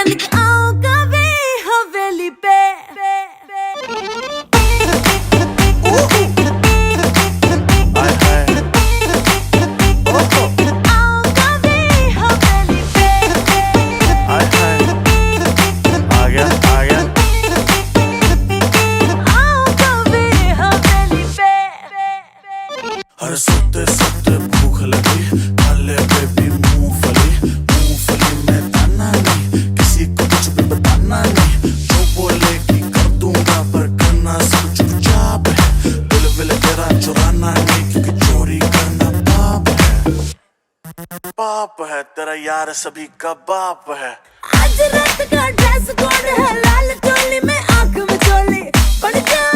मालिक आओ कभी हवेली पे। हर सोते सोते भूख लगी, खाले बेबी मूंगफली। मूंगफली में दाना नहीं, किसी को कुछ भी बताना नहीं। जो बोलेगी कर दूंगा, पर करना सब चुपचाप है। दिल विल तेरा चुराना नहीं, क्योंकि चोरी करना पाप है। पाप है तेरा यार सभी का बाप है। आज रात का ड्रेस कोड है लाल चोली में आंख में चोली पड़ जा।